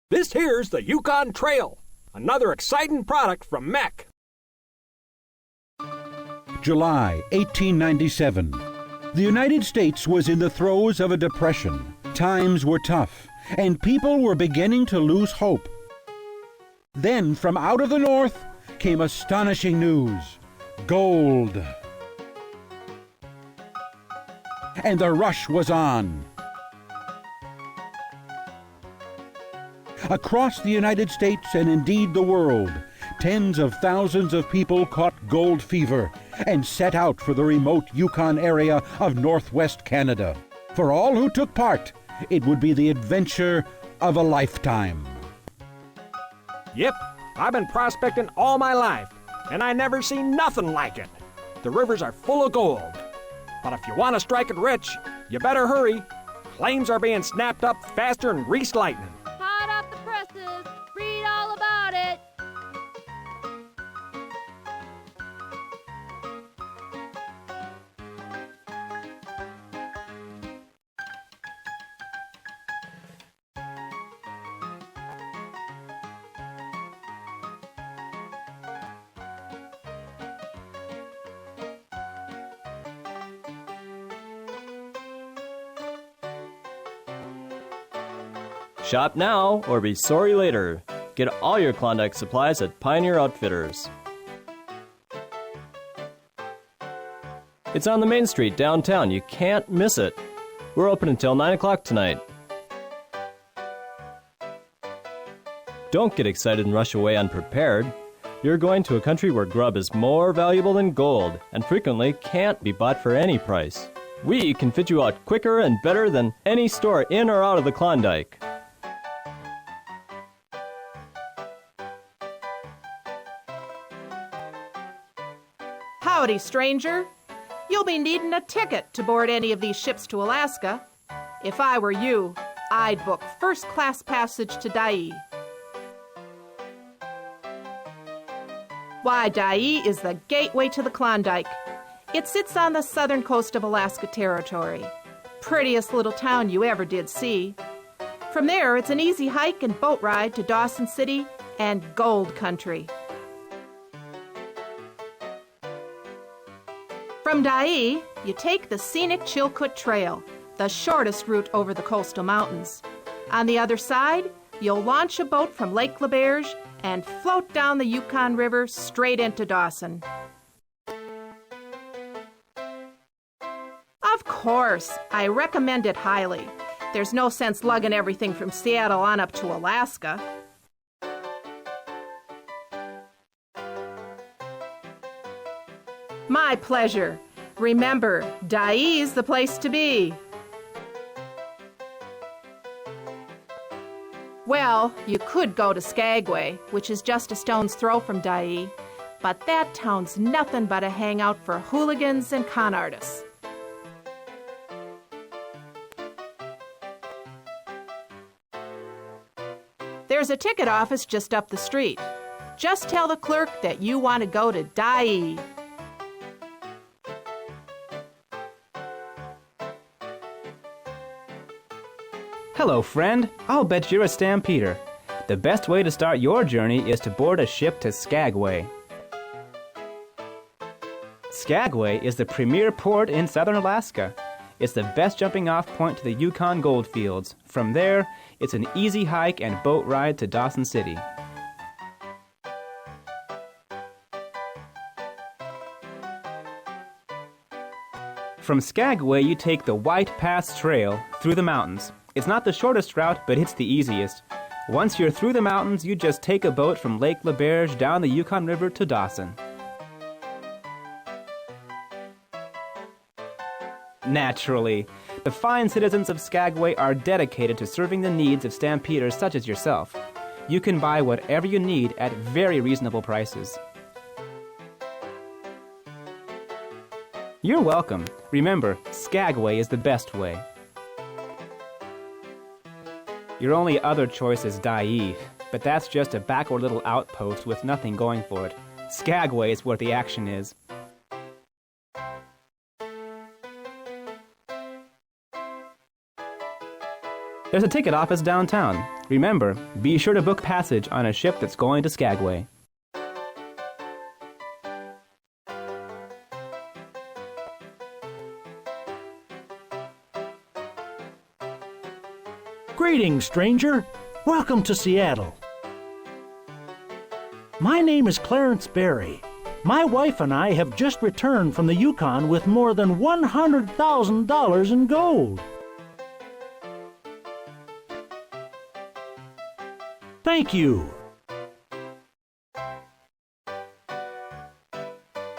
This here's the Yukon Trail, another exciting product from MECC. July 1897. The United States was in the throes of a depression. Times were tough, and people were beginning to lose hope. Then, from out of the north, came astonishing news. Gold. And the rush was on. Across the United States and indeed the world, tens of thousands of people caught gold fever and set out for the remote Yukon area of northwest Canada. For all who took part, it would be the adventure of a lifetime. Yep, I've been prospecting all my life, and I never seen nothing like it. The rivers are full of gold. But if you want to strike it rich, you better hurry. Claims are being snapped up faster than greased lightning. Hot off the presses. Read all about it. Shop now or be sorry later. Get all your Klondike supplies at Pioneer Outfitters. It's on the main street downtown. You can't miss it. We're open until 9 o'clock tonight. Don't get excited and rush away unprepared. You're going to a country where grub is more valuable than gold and frequently can't be bought for any price. We can fit you out quicker and better than any store in or out of the Klondike. Howdy, stranger. You'll be needing a ticket to board any of these ships to Alaska. If I were you, I'd book first-class passage to Dyea. Why, Dyea is the gateway to the Klondike. It sits on the southern coast of Alaska Territory. Prettiest little town you ever did see. From there, it's an easy hike and boat ride to Dawson City and gold country. From Dyea, you take the scenic Chilkoot Trail, the shortest route over the coastal mountains. On the other side, you'll launch a boat from Lake LaBerge and float down the Yukon River straight into Dawson. Of course, I recommend it highly. There's no sense lugging everything from Seattle on up to Alaska. My pleasure. Remember, Dyea's the place to be. Well, you could go to Skagway, which is just a stone's throw from Dyea, but that town's nothing but a hangout for hooligans and con artists. There's a ticket office just up the street. Just tell the clerk that you want to go to Dyea. Hello, friend. I'll bet you're a stampeder. The best way to start your journey is to board a ship to Skagway. Skagway is the premier port in southern Alaska. It's the best jumping-off point to the Yukon gold fields. From there, it's an easy hike and boat ride to Dawson City. From Skagway, you take the White Pass Trail through the mountains. It's not the shortest route, but it's the easiest. Once you're through the mountains, you just take a boat from Lake LaBerge down the Yukon River to Dawson. Naturally, the fine citizens of Skagway are dedicated to serving the needs of stampeders such as yourself. You can buy whatever you need at very reasonable prices. You're welcome. Remember, Skagway is the best way. Your only other choice is Dyea, but that's just a backward little outpost with nothing going for it. Skagway is where the action is. There's a ticket office downtown. Remember, be sure to book passage on a ship that's going to Skagway. Greetings, stranger. Welcome to Seattle. My name is Clarence Berry. My wife and I have just returned from the Yukon with more than $100,000 in gold. Thank you.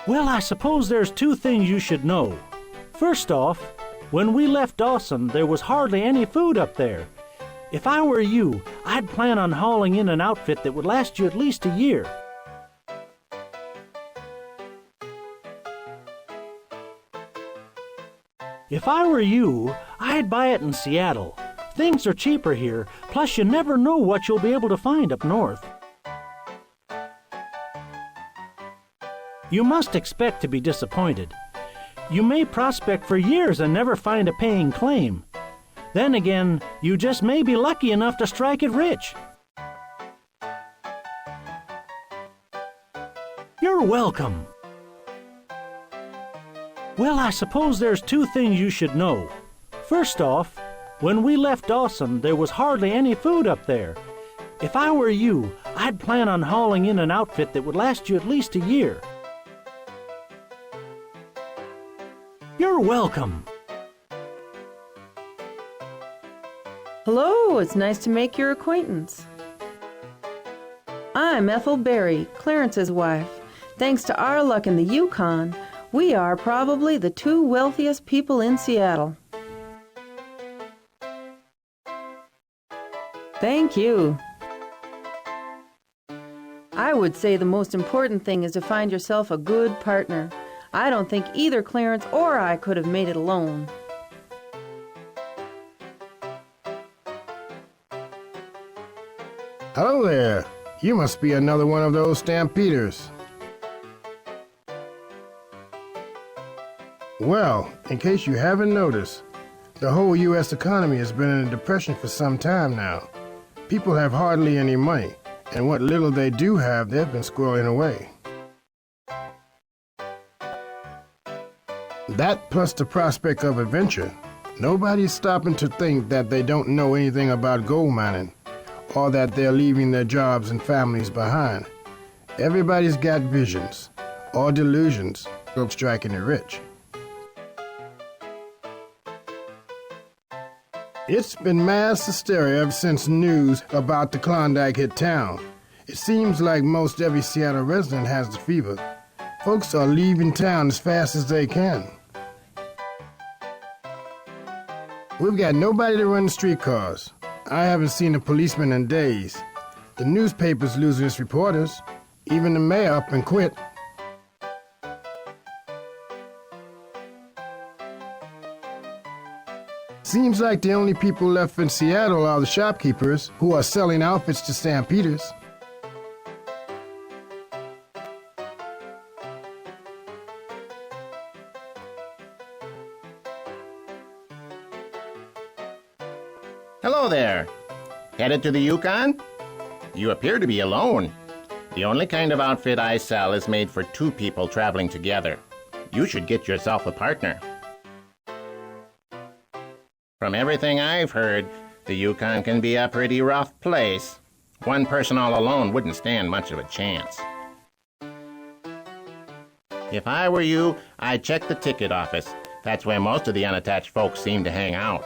Well, I suppose there's two things you should know. First off, when we left Dawson, there was hardly any food up there. If I were you, I'd plan on hauling in an outfit that would last you at least a year. If I were you, I'd buy it in Seattle. Things are cheaper here, plus you never know what you'll be able to find up north. You must expect to be disappointed. You may prospect for years and never find a paying claim. Then again, you just may be lucky enough to strike it rich. You're welcome. Well, I suppose there's two things you should know. First off, when we left Dawson, there was hardly any food up there. If I were you, I'd plan on hauling in an outfit that would last you at least a year. You're welcome. Hello, it's nice to make your acquaintance. I'm Ethel Berry, Clarence's wife. Thanks to our luck in the Yukon, we are probably the two wealthiest people in Seattle. Thank you. I would say the most important thing is to find yourself a good partner. I don't think either Clarence or I could have made it alone. Hello there. You must be another one of those stampeders. Well, in case you haven't noticed, the whole U.S. economy has been in a depression for some time now. People have hardly any money, and what little they do have, they've been squirreling away. That plus the prospect of adventure. Nobody's stopping to think that they don't know anything about gold mining, or that they're leaving their jobs and families behind. Everybody's got visions, or delusions, of striking it rich. It's been mass hysteria ever since news about the Klondike hit town. It seems like most every Seattle resident has the fever. Folks are leaving town as fast as they can. We've got nobody to run the streetcars. I haven't seen a policeman in days. The newspaper's losing its reporters. Even the mayor up and quit. Seems like the only people left in Seattle are the shopkeepers who are selling outfits to stampeders. Hello there. Headed to the Yukon? You appear to be alone. The only kind of outfit I sell is made for two people traveling together. You should get yourself a partner. From everything I've heard, the Yukon can be a pretty rough place. One person all alone wouldn't stand much of a chance. If I were you, I'd check the ticket office. That's where most of the unattached folks seem to hang out.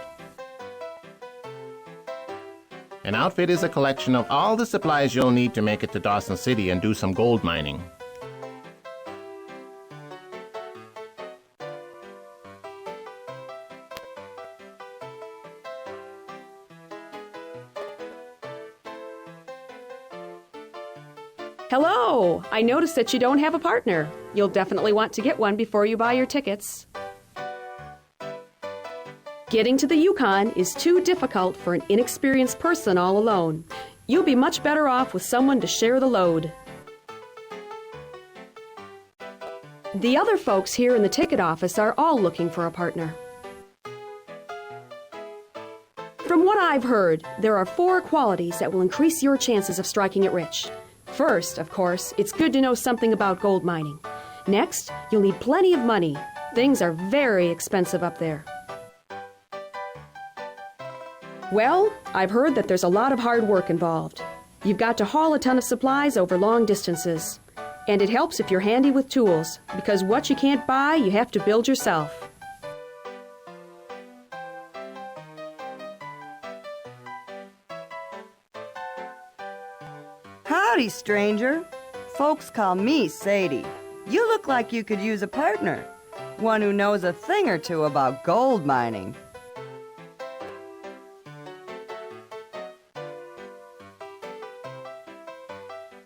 An outfit is a collection of all the supplies you'll need to make it to Dawson City and do some gold mining. Hello! I noticed that you don't have a partner. You'll definitely want to get one before you buy your tickets. Getting to the Yukon is too difficult for an inexperienced person all alone. You'll be much better off with someone to share the load. The other folks here in the ticket office are all looking for a partner. From what I've heard there are 4 qualities that will increase your chances of striking it rich. First, of course, it's good to know something about gold mining. Next, you'll need plenty of money. Things are very expensive up there. Well, I've heard that there's a lot of hard work involved. You've got to haul a ton of supplies over long distances. And it helps if you're handy with tools, because what you can't buy, you have to build yourself. Howdy, stranger. Folks call me Sadie. You look like you could use a partner, one who knows a thing or two about gold mining.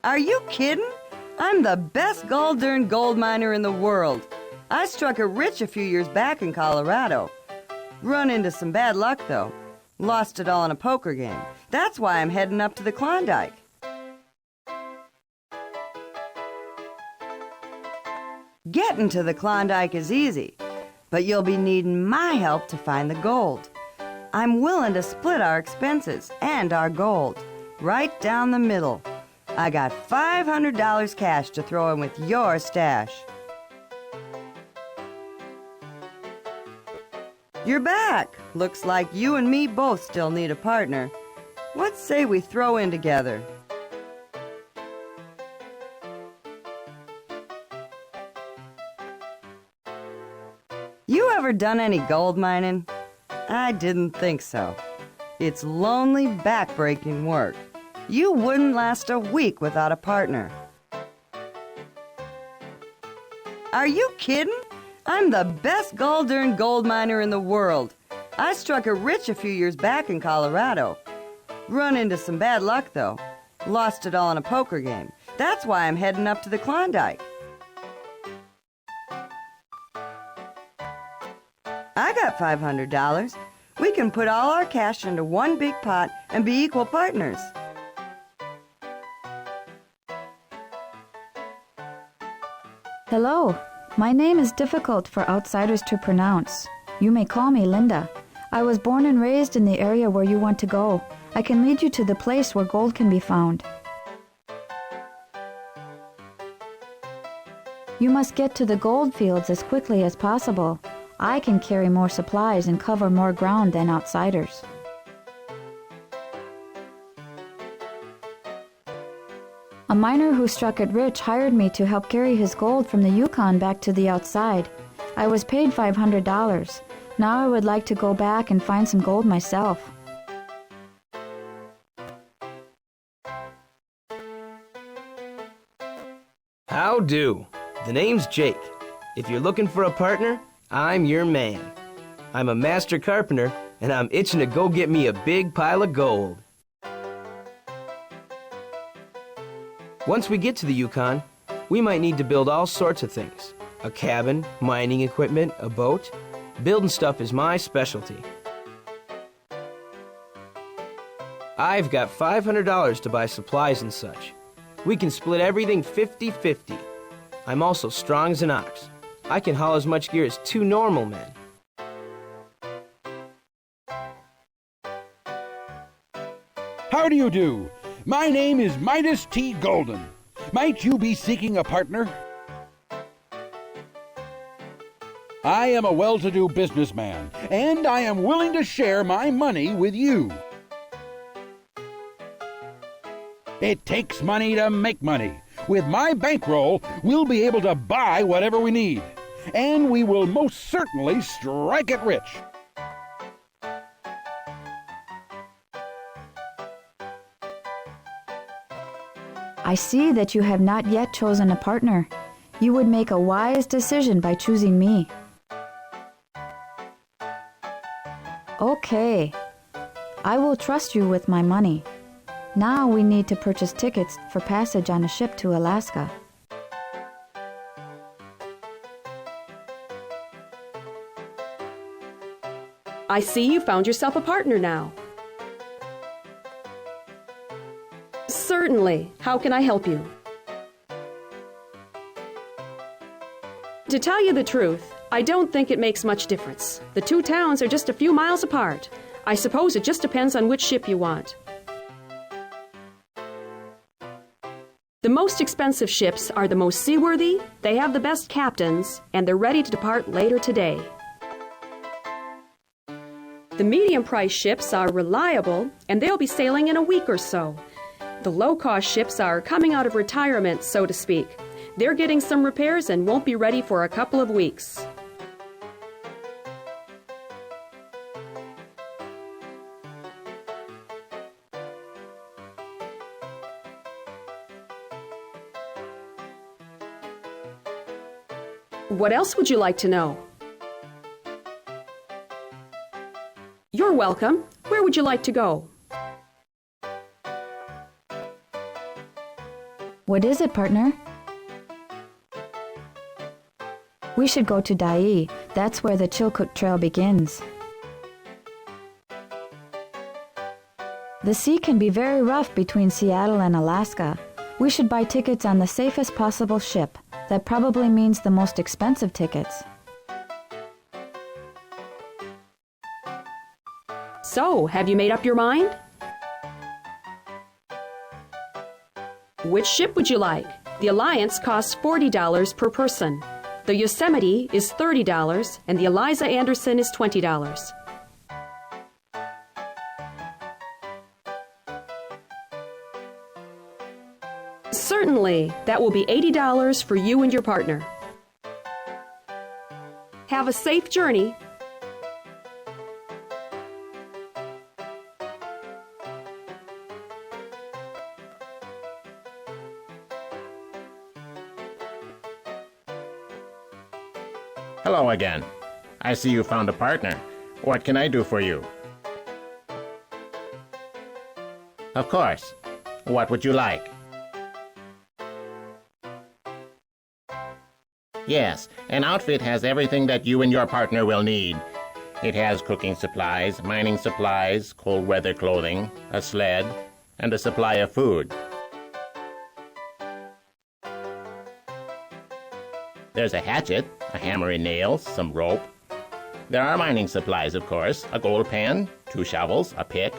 Are you kidding? I'm the best gold-darn gold miner in the world. I struck it rich a few years back in Colorado. Run into some bad luck, though. Lost it all in a poker game. That's why I'm heading up to the Klondike. Getting to the Klondike is easy, but you'll be needing my help to find the gold. I'm willing to split our expenses and our gold, right down the middle. I got $500 cash to throw in with your stash. You're back. Looks like you and me both still need a partner. What say we throw in together? You ever done any gold mining? I didn't think so. It's lonely, backbreaking work. You wouldn't last a week without a partner. Are you kidding? I'm the best gold-darn gold miner in the world. I struck it rich a few years back in Colorado. Run into some bad luck, though. Lost it all in a poker game. That's why I'm heading up to the Klondike. I got $500. We can put all our cash into one big pot and be equal partners. Hello. My name is difficult for outsiders to pronounce. You may call me Linda. I was born and raised in the area where you want to go. I can lead you to the place where gold can be found. You must get to the gold fields as quickly as possible. I can carry more supplies and cover more ground than outsiders. A miner who struck it rich hired me to help carry his gold from the Yukon back to the outside. I was paid $500. Now I would like to go back and find some gold myself. How do? The name's Jake. If you're looking for a partner, I'm your man. I'm a master carpenter, and I'm itching to go get me a big pile of gold. Once we get to the Yukon, we might need to build all sorts of things. A cabin, mining equipment, a boat. Building stuff is my specialty. I've got $500 to buy supplies and such. We can split everything 50-50. I'm also strong as an ox. I can haul as much gear as 2 normal men. How do you do? My name is Midas T. Golden. Might you be seeking a partner? I am a well-to-do businessman, and I am willing to share my money with you. It takes money to make money. With my bankroll, we'll be able to buy whatever we need, and we will most certainly strike it rich. I see that you have not yet chosen a partner. You would make a wise decision by choosing me. Okay. I will trust you with my money. Now we need to purchase tickets for passage on a ship to Alaska. I see you found yourself a partner now. Certainly. How can I help you? To tell you the truth, I don't think it makes much difference. The 2 towns are just a few miles apart. I suppose it just depends on which ship you want. The most expensive ships are the most seaworthy, they have the best captains, and they're ready to depart later today. The medium-price ships are reliable, and they'll be sailing in a week or so. The low-cost ships are coming out of retirement, so to speak. They're getting some repairs and won't be ready for a couple of weeks. What else would you like to know? You're welcome. Where would you like to go? What is it, partner? We should go to Dai. That's where the Chilkoot Trail begins. The sea can be very rough between Seattle and Alaska. We should buy tickets on the safest possible ship. That probably means the most expensive tickets. So, have you made up your mind? Which ship would you like? The Alliance costs $40 per person. The Yosemite is $30 and the Eliza Anderson is $20. Certainly, that will be $80 for you and your partner. Have a safe journey. Hello again. I see you found a partner. What can I do for you? Of course. What would you like? Yes, an outfit has everything that you and your partner will need. It has cooking supplies, mining supplies, cold weather clothing, a sled, and a supply of food. There's a hatchet, a hammer and nails, some rope. There are mining supplies, of course, a gold pan, 2 shovels, a pick,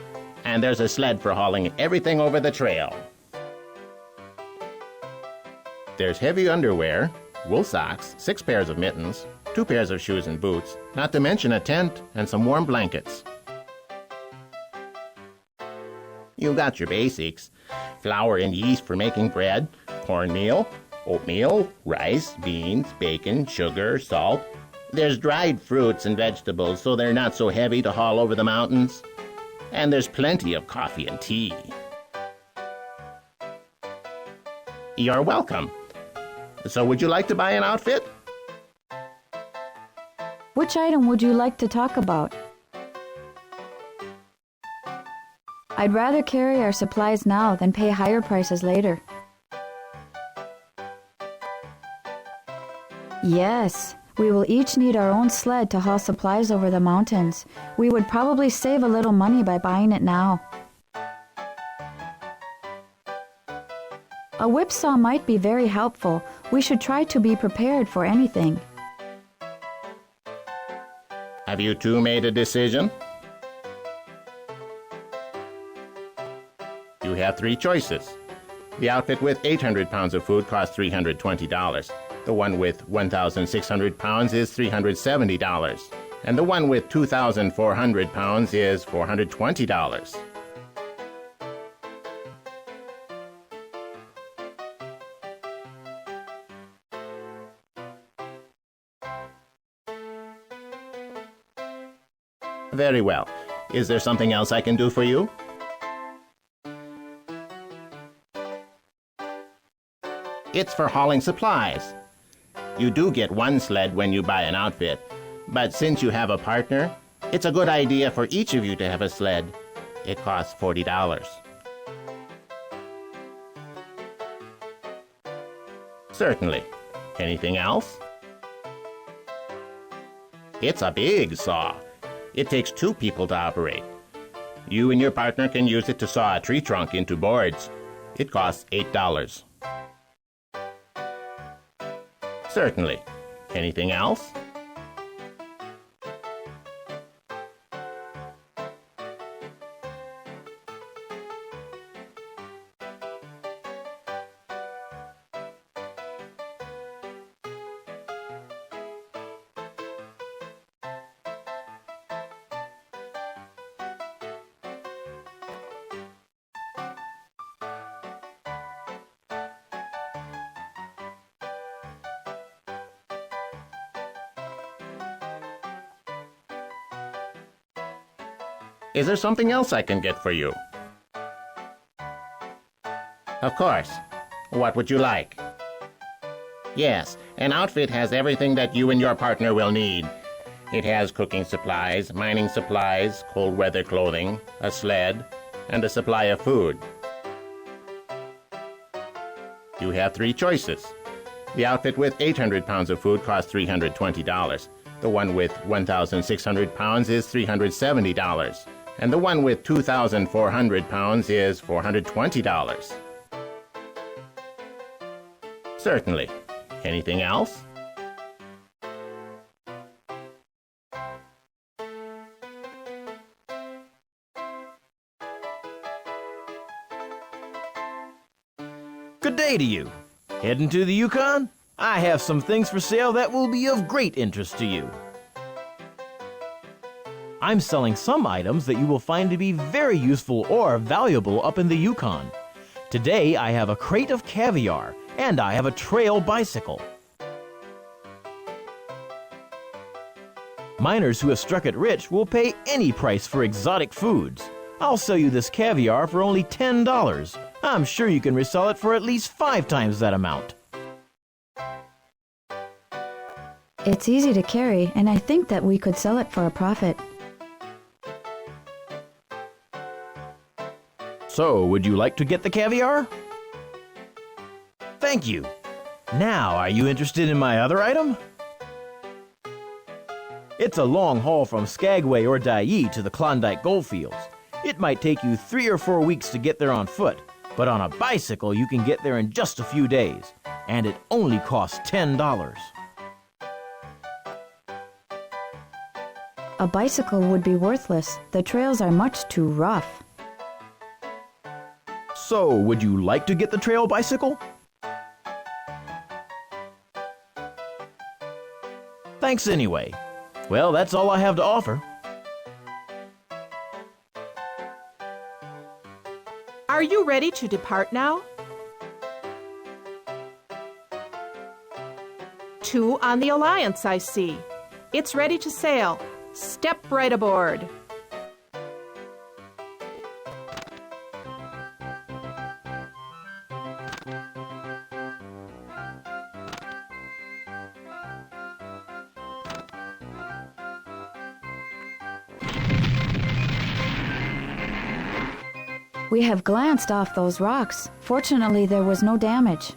and there's a sled for hauling everything over the trail. There's heavy underwear, wool socks, 6 pairs of mittens, 2 pairs of shoes and boots, not to mention a tent and some warm blankets. You got your basics: flour and yeast for making bread, cornmeal, oatmeal, rice, beans, bacon, sugar, salt. There's dried fruits and vegetables so they're not so heavy to haul over the mountains. And there's plenty of coffee and tea. You're welcome. So would you like to buy an outfit? Which item would you like to talk about? I'd rather carry our supplies now than pay higher prices later. Yes, we will each need our own sled to haul supplies over the mountains. We would probably save a little money by buying it now. A whipsaw might be very helpful. We should try to be prepared for anything. Have you two made a decision? You have 3 choices. The outfit with 800 pounds of food costs $320. The one with 1,600 pounds is $370. And the one with 2,400 pounds is $420. Very well. Is there something else I can do for you? It's for hauling supplies. You do get 1 sled when you buy an outfit, but since you have a partner, it's a good idea for each of you to have a sled. It costs $40. Certainly. Anything else? It's a big saw. It takes 2 people to operate. You and your partner can use it to saw a tree trunk into boards. It costs $8. Certainly. Anything else? Is there something else I can get for you? Of course. What would you like? Yes, an outfit has everything that you and your partner will need. It has cooking supplies, mining supplies, cold weather clothing, a sled, and a supply of food. You have 3 choices. The outfit with 800 pounds of food costs $320. The one with 1,600 pounds is $370. And the one with 2,400 pounds is $420. Certainly. Anything else? Good day to you. Heading to the Yukon? I have some things for sale that will be of great interest to you. I'm selling some items that you will find to be very useful or valuable up in the Yukon. Today I have a crate of caviar and I have a trail bicycle. Miners who have struck it rich will pay any price for exotic foods. I'll sell you this caviar for only $10. I'm sure you can resell it for at least 5 times that amount. It's easy to carry, and I think that we could sell it for a profit. So, would you like to get the caviar? Thank you. Now, are you interested in my other item? It's a long haul from Skagway or Dyea to the Klondike Goldfields. It might take you 3 or 4 weeks to get there on foot, but on a bicycle you can get there in just a few days, and it only costs $10. A bicycle would be worthless. The trails are much too rough. So, would you like to get the trail bicycle? Thanks anyway. Well, that's all I have to offer. Are you ready to depart now? 2 on the Alliance, I see. It's ready to sail. Step right aboard. We have glanced off those rocks. Fortunately, there was no damage.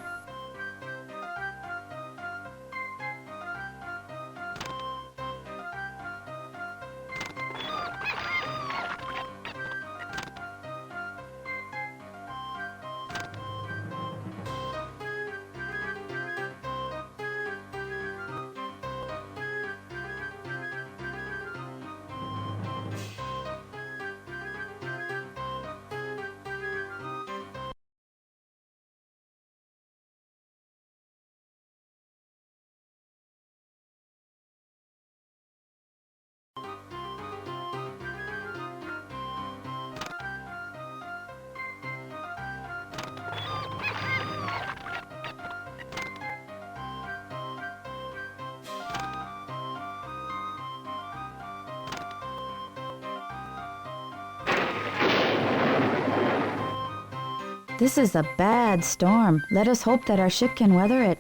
This is a bad storm. Let us hope that our ship can weather it.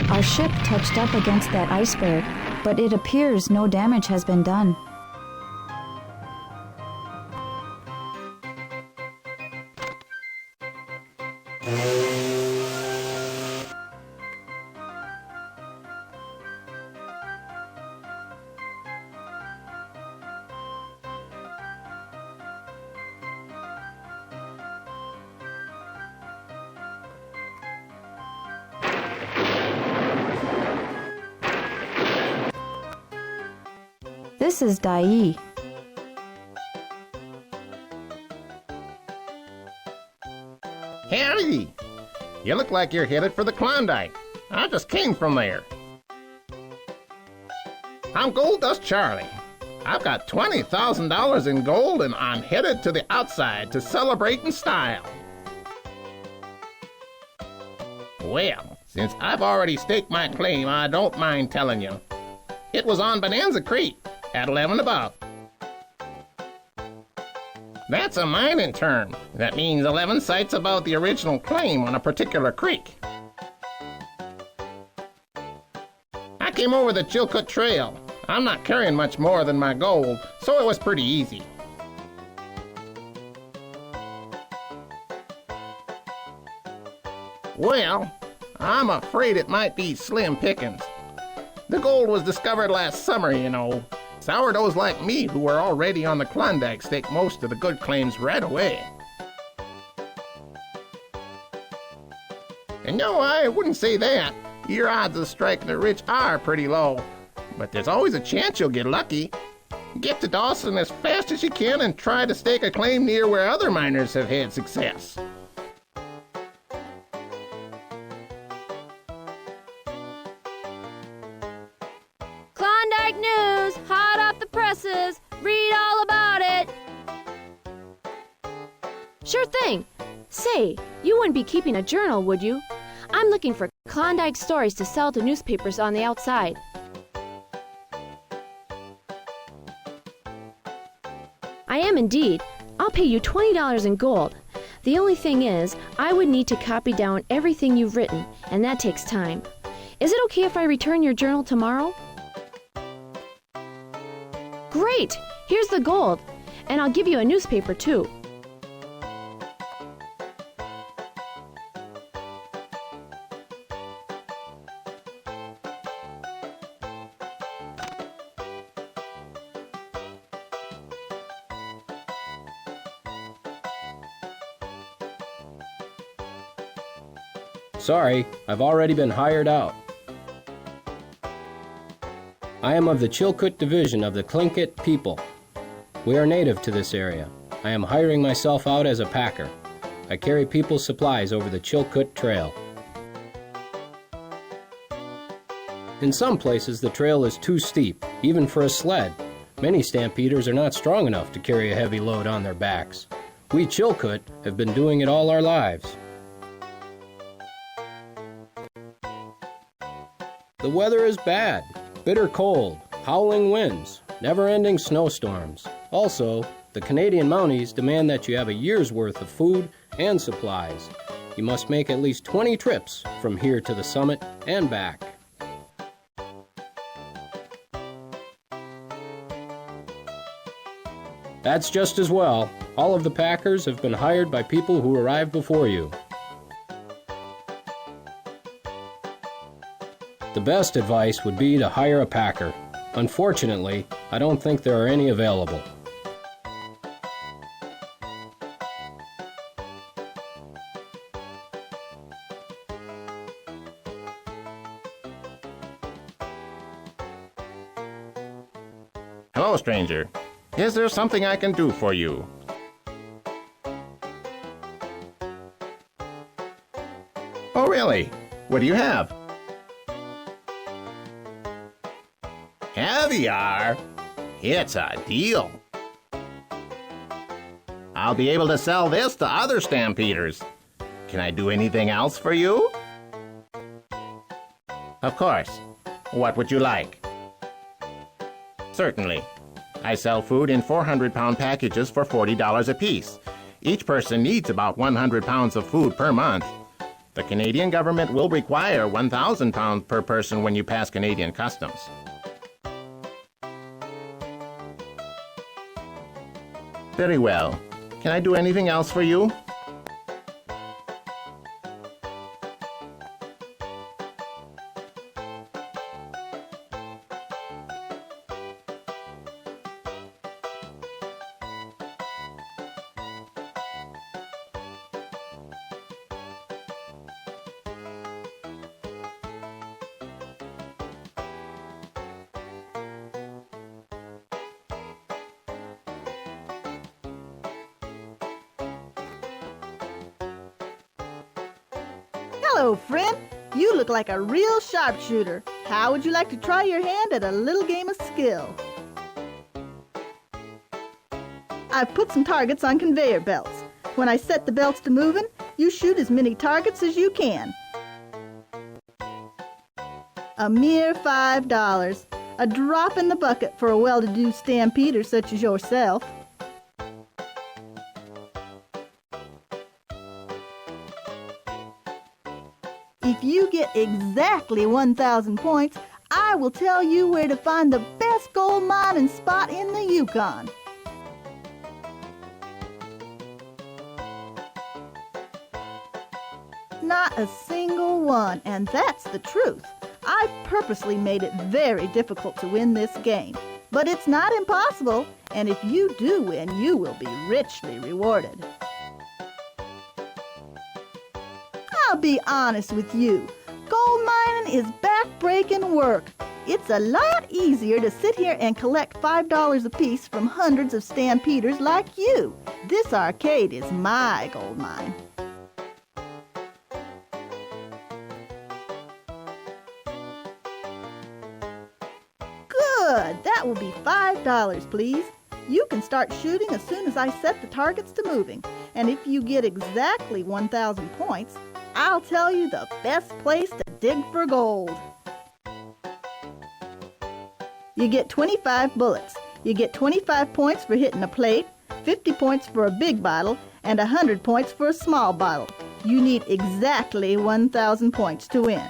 Our ship touched up against that iceberg, but it appears no damage has been done. This is Dai. Harry, you look like you're headed for the Klondike. I just came from there. I'm Gold Dust Charlie. I've got $20,000 in gold and I'm headed to the outside to celebrate in style. Well, since I've already staked my claim, I don't mind telling you. It was on Bonanza Creek at 11 about. That's a mining term. That means 11 sites about the original claim on a particular creek. I came over the Yukon Trail. I'm not carrying much more than my gold, so it was pretty easy. Well, I'm afraid it might be slim pickings. The gold was discovered last summer, you know. Sourdoughs like me who were already on the Klondike stake most of the good claims right away. And no, I wouldn't say that. Your odds of striking it rich are pretty low. But there's always a chance you'll get lucky. Get to Dawson as fast as you can and try to stake a claim near where other miners have had success. Klondike news, hot off the presses. Read all about it. Sure thing. Say, you wouldn't be keeping a journal, would you? I'm looking for Klondike stories to sell to newspapers on the outside. I am indeed. I'll pay you $20 in gold. The only thing is, I would need to copy down everything you've written, and that takes time. Is it okay if I return your journal tomorrow? Great! Here's the gold, and I'll give you a newspaper too. Sorry, I've already been hired out. I am of the Chilkoot division of the Tlingit people. We are native to this area. I am hiring myself out as a packer. I carry people's supplies over the Chilkoot Trail. In some places, the trail is too steep, even for a sled. Many stampeders are not strong enough to carry a heavy load on their backs. We Chilkoot have been doing it all our lives. The weather is bad, bitter cold, howling winds, never-ending snowstorms. Also, the Canadian Mounties demand that you have a year's worth of food and supplies. You must make at least 20 trips from here to the summit and back. That's just as well. All of the packers have been hired by people who arrived before you. The best advice would be to hire a packer. Unfortunately, I don't think there are any available. Hello, stranger. Is there something I can do for you? Oh, really? What do you have? Caviar? It's a deal. I'll be able to sell this to other stampeders. Can I do anything else for you? Of course. What would you like? Certainly. I sell food in 400-pound packages for $40 apiece. Each person needs about 100 pounds of food per month. The Canadian government will require 1,000 pounds per person when you pass Canadian customs. Very well. Can I do anything else for you? Hello, friend. You look like a real sharpshooter. How would you like to try your hand at a little game of skill? I've put some targets on conveyor belts. When I set the belts to moving, you shoot as many targets as you can. A mere $5. A drop in the bucket for a well-to-do stampeder such as yourself. If you get exactly 1,000 points, I will tell you where to find the best gold mining spot in the Yukon. Not a single one, and that's the truth. I purposely made it very difficult to win this game. But it's not impossible, and if you do win, you will be richly rewarded. I'll be honest with you. Gold mining is back-breaking work. It's a lot easier to sit here and collect $5 apiece from hundreds of stampeders like you. This arcade is my gold mine. Good. That will be $5, please. You can start shooting as soon as I set the targets to moving. And if you get exactly 1,000 points, I'll tell you the best place to dig for gold. You get 25 bullets. You get 25 points for hitting a plate, 50 points for a big bottle, and 100 points for a small bottle. You need exactly 1,000 points to win.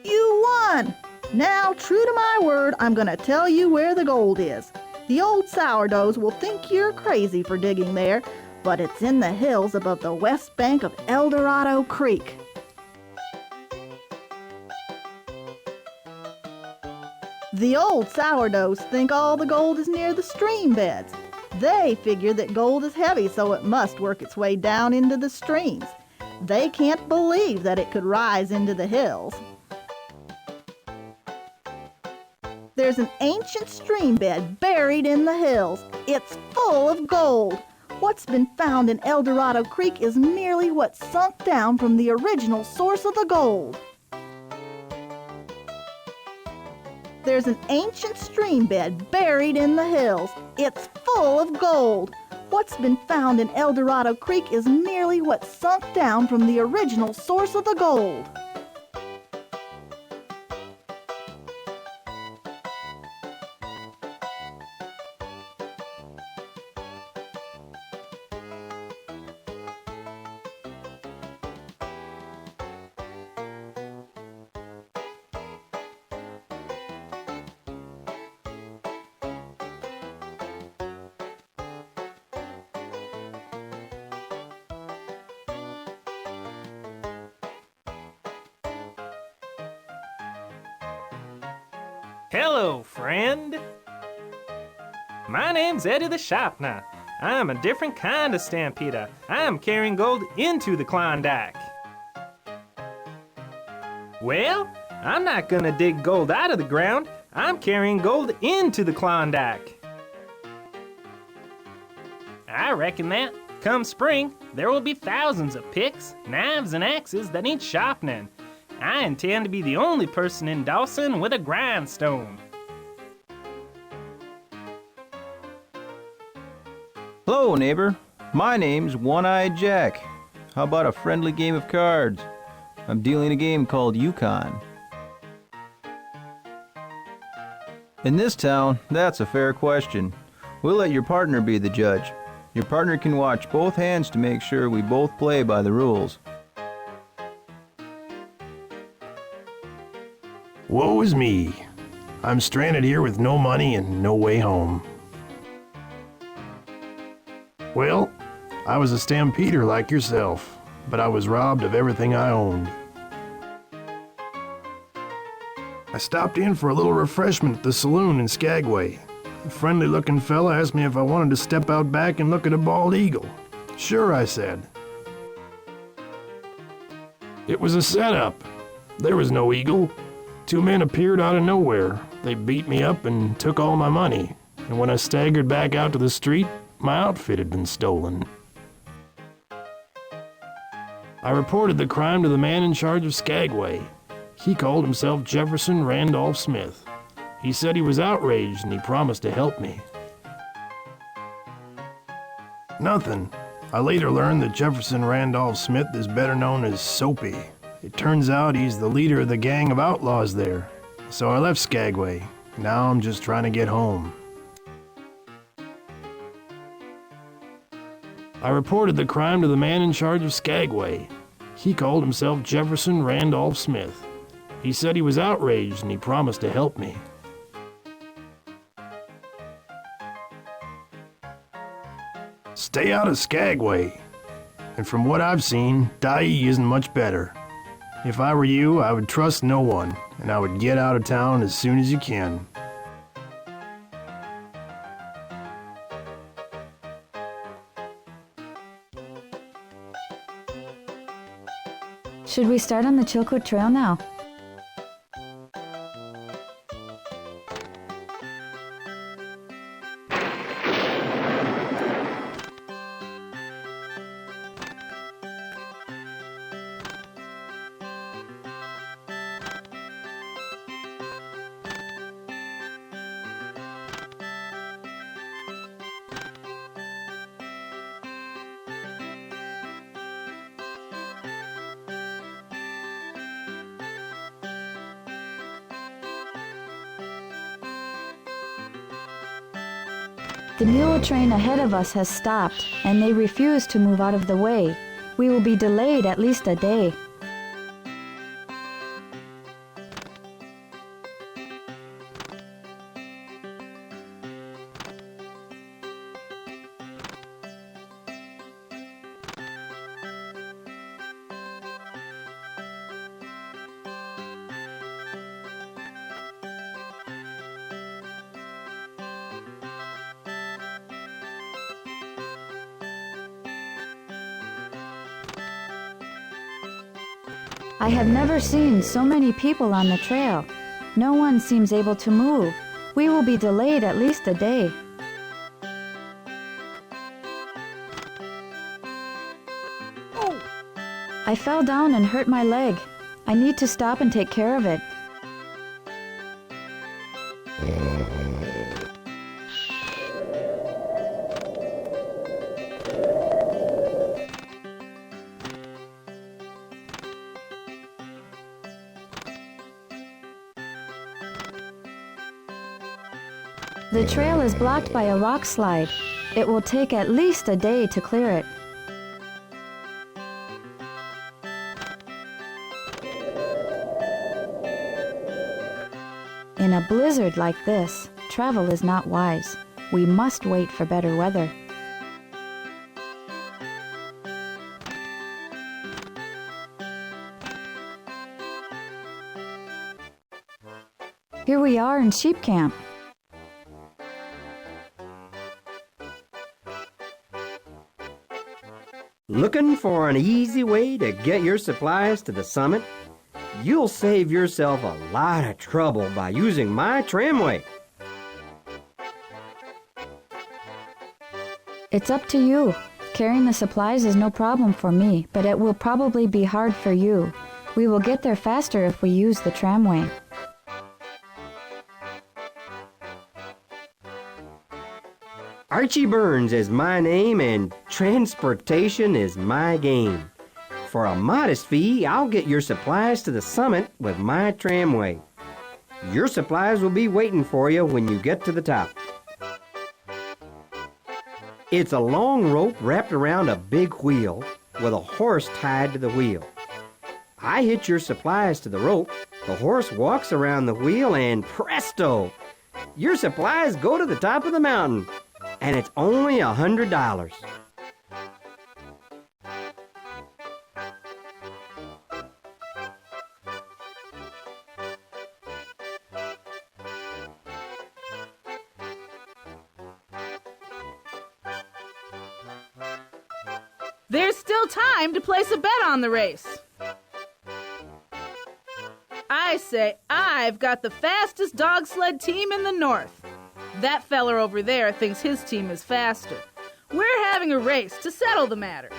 You won! Now, true to my word, I'm going to tell you where the gold is. The old sourdoughs will think you're crazy for digging there, but it's in the hills above the west bank of El Dorado Creek. The old sourdoughs think all the gold is near the stream beds. They figure that gold is heavy, so it must work its way down into the streams. They can't believe that it could rise into the hills. There's an ancient stream bed buried in the hills. It's full of gold. What's been found in El Dorado Creek is merely what sunk down from the original source of the gold. There's an ancient stream bed buried in the hills. It's full of gold. What's been found in El Dorado Creek is merely what sunk down from the original source of the gold. Hello, friend. My name's Eddie the Sharpener. I'm a different kind of stampeder. I'm carrying gold into the Klondike. Well, I'm not gonna dig gold out of the ground. I'm carrying gold into the Klondike. I reckon that, come spring, there will be thousands of picks, knives, and axes that need sharpening. I intend to be the only person in Dawson with a grindstone. Hello, neighbor. My name's One-Eyed Jack. How about a friendly game of cards? I'm dealing a game called Yukon. In this town, that's a fair question. We'll let your partner be the judge. Your partner can watch both hands to make sure we both play by the rules. Woe is me. I'm stranded here with no money and no way home. Well, I was a stampeder like yourself, but I was robbed of everything I owned. I stopped in for a little refreshment at the saloon in Skagway. A friendly-looking fella asked me if I wanted to step out back and look at a bald eagle. Sure, I said. It was a setup. There was no eagle. Two men appeared out of nowhere. They beat me up and took all my money. And when I staggered back out to the street, my outfit had been stolen. I reported the crime to the man in charge of Skagway. He called himself Jefferson Randolph Smith. He said he was outraged and he promised to help me. Nothing. I later learned that Jefferson Randolph Smith is better known as Soapy. It turns out he's the leader of the gang of outlaws there. So I left Skagway. Now I'm just trying to get home. I reported the crime to the man in charge of Skagway. He called himself Jefferson Randolph Smith. He said he was outraged and he promised to help me. Stay out of Skagway. And from what I've seen, Dyea isn't much better. If I were you, I would trust no one, and I would get out of town as soon as you can. Should we start on the Chilkoot Trail now? The mule train ahead of us has stopped, and they refuse to move out of the way. We will be delayed at least a day. I have never seen so many people on the trail. No one seems able to move. We will be delayed at least a day. I fell down and hurt my leg. I need to stop and take care of it. The trail is blocked by a rock slide. It will take at least a day to clear it. In a blizzard like this, travel is not wise. We must wait for better weather. Here we are in sheep camp. Looking for an easy way to get your supplies to the summit? You'll save yourself a lot of trouble by using my tramway. It's up to you. Carrying the supplies is no problem for me, but it will probably be hard for you. We will get there faster if we use the tramway. Archie Burns is my name and transportation is my game. For a modest fee, I'll get your supplies to the summit with my tramway. Your supplies will be waiting for you when you get to the top. It's a long rope wrapped around a big wheel with a horse tied to the wheel. I hitch your supplies to the rope, the horse walks around the wheel, and presto! Your supplies go to the top of the mountain, and it's only $100. There's still time to place a bet on the race. I say I've got the fastest dog sled team in the north. That feller over there thinks his team is faster. We're having a race to settle the matter.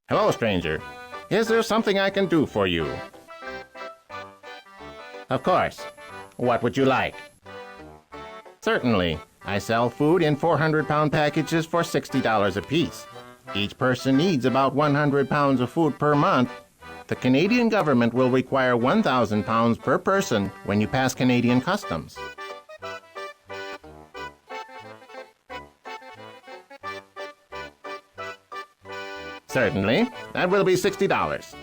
Hello, stranger. Is there something I can do for you? Of course. What would you like? Certainly. I sell food in 400-pound packages for $60 apiece. Each person needs about 100 pounds of food per month. The Canadian government will require 1,000 pounds per person when you pass Canadian customs. Certainly. That will be $60.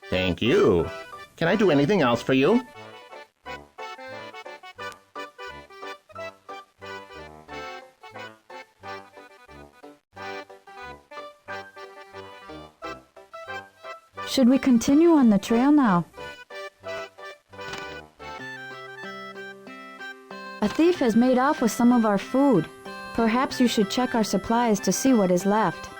Thank you. Can I do anything else for you? Should we continue on the trail now? A thief has made off with some of our food. Perhaps you should check our supplies to see what is left.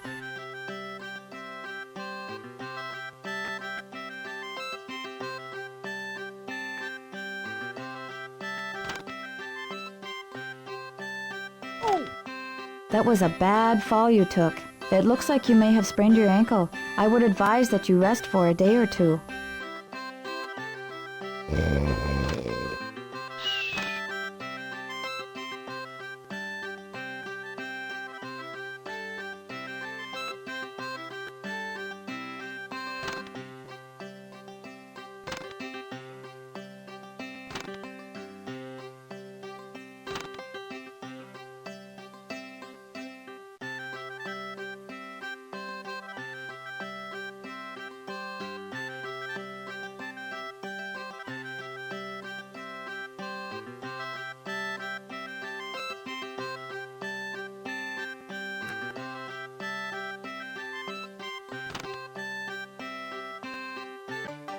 That was a bad fall you took. It looks like you may have sprained your ankle. I would advise that you rest for a day or two.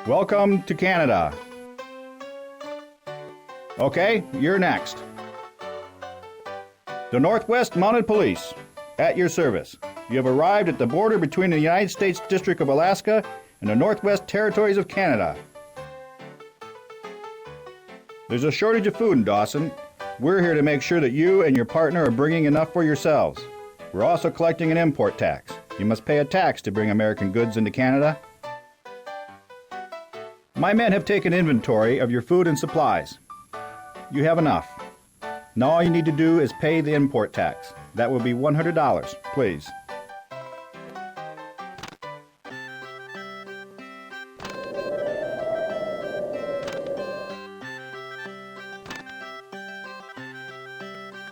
Welcome to Canada. Okay, you're next. The Northwest Mounted Police, at your service. You have arrived at the border between the United States District of Alaska and the Northwest Territories of Canada. There's a shortage of food in Dawson. We're here to make sure that you and your partner are bringing enough for yourselves. We're also collecting an import tax. You must pay a tax to bring American goods into Canada. My men have taken inventory of your food and supplies. You have enough. Now all you need to do is pay the import tax. That will be $100, please.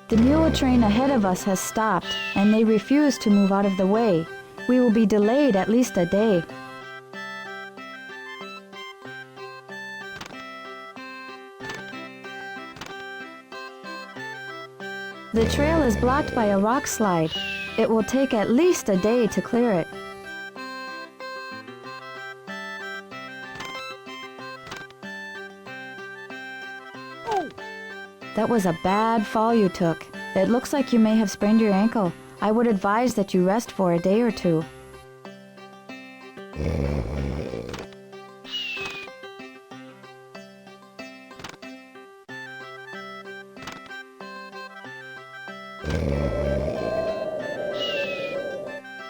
The mule train ahead of us has stopped, and they refuse to move out of the way. We will be delayed at least a day. The trail is blocked by a rock slide. It will take at least a day to clear it. That was a bad fall you took. It looks like you may have sprained your ankle. I would advise that you rest for a day or two.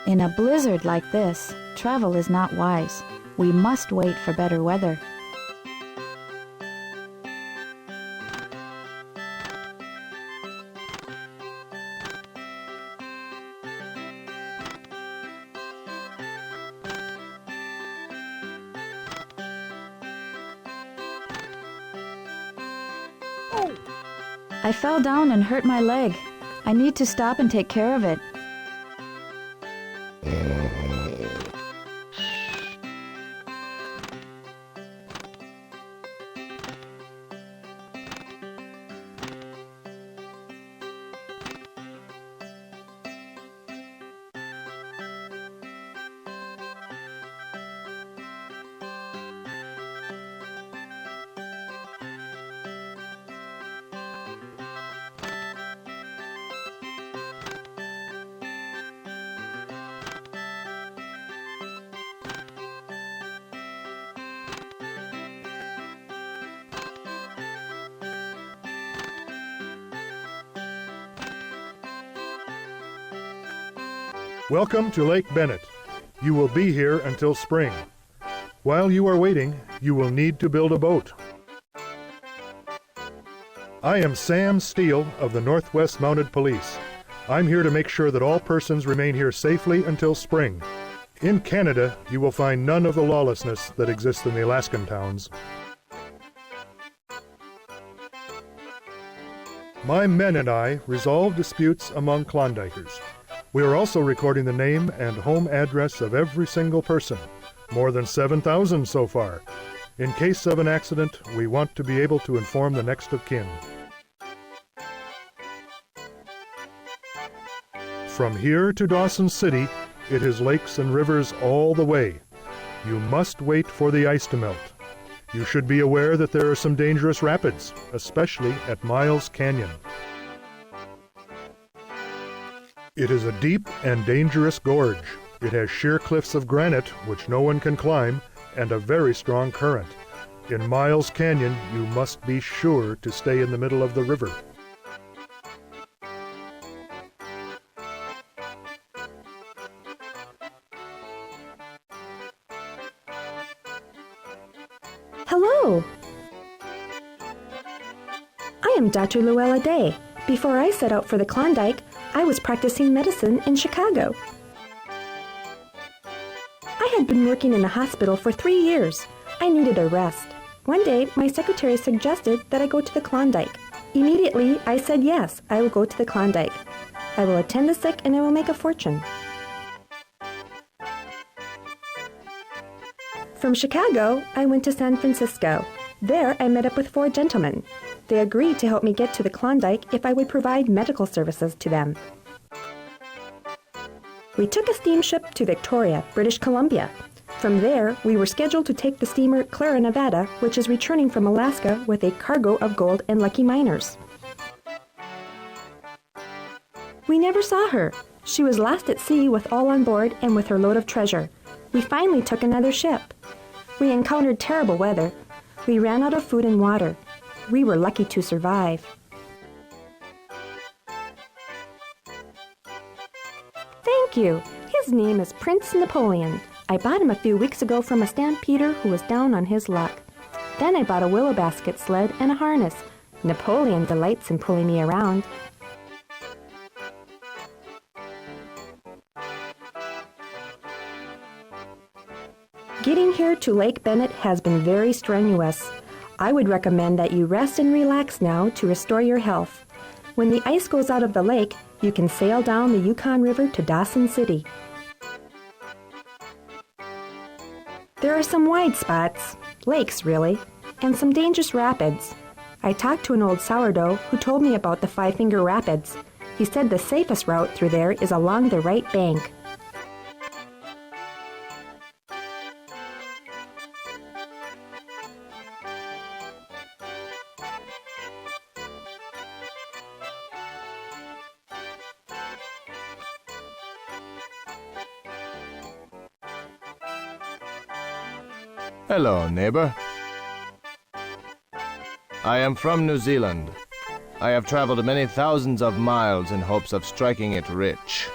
In a blizzard like this, travel is not wise. We must wait for better weather. I fell down and hurt my leg. I need to stop and take care of it. Welcome to Lake Bennett. You will be here until spring. While you are waiting, you will need to build a boat. I am Sam Steele of the Northwest Mounted Police. I'm here to make sure that all persons remain here safely until spring. In Canada, you will find none of the lawlessness that exists in the Alaskan towns. My men and I resolve disputes among Klondikers. We are also recording the name and home address of every single person, more than 7,000 so far. In case of an accident, we want to be able to inform the next of kin. From here to Dawson City, it is lakes and rivers all the way. You must wait for the ice to melt. You should be aware that there are some dangerous rapids, especially at Miles Canyon. It is a deep and dangerous gorge. It has sheer cliffs of granite, which no one can climb, and a very strong current. In Miles Canyon, you must be sure to stay in the middle of the river. Hello! I am Dr. Luella Day. Before I set out for the Klondike, I was practicing medicine in Chicago. I had been working in a hospital for 3 years. I needed a rest. One day, my secretary suggested that I go to the Klondike. Immediately, I said yes, I will go to the Klondike. I will attend the sick and I will make a fortune. From Chicago, I went to San Francisco. There, I met up with 4 gentlemen. They agreed to help me get to the Klondike if I would provide medical services to them. We took a steamship to Victoria, British Columbia. From there, we were scheduled to take the steamer Clara, Nevada, which is returning from Alaska with a cargo of gold and lucky miners. We never saw her. She was lost at sea with all on board and with her load of treasure. We finally took another ship. We encountered terrible weather. We ran out of food and water. We were lucky to survive. Thank you. His name is Prince Napoleon. I bought him a few weeks ago from a stampeder who was down on his luck. Then I bought a willow basket sled and a harness. Napoleon delights in pulling me around. Getting here to Lake Bennett has been very strenuous. I would recommend that you rest and relax now to restore your health. When the ice goes out of the lake, you can sail down the Yukon River to Dawson City. There are some wide spots, lakes really, and some dangerous rapids. I talked to an old sourdough who told me about the Five Finger Rapids. He said the safest route through there is along the right bank. Hello, neighbor. I am from New Zealand. I have traveled many thousands of miles in hopes of striking it rich.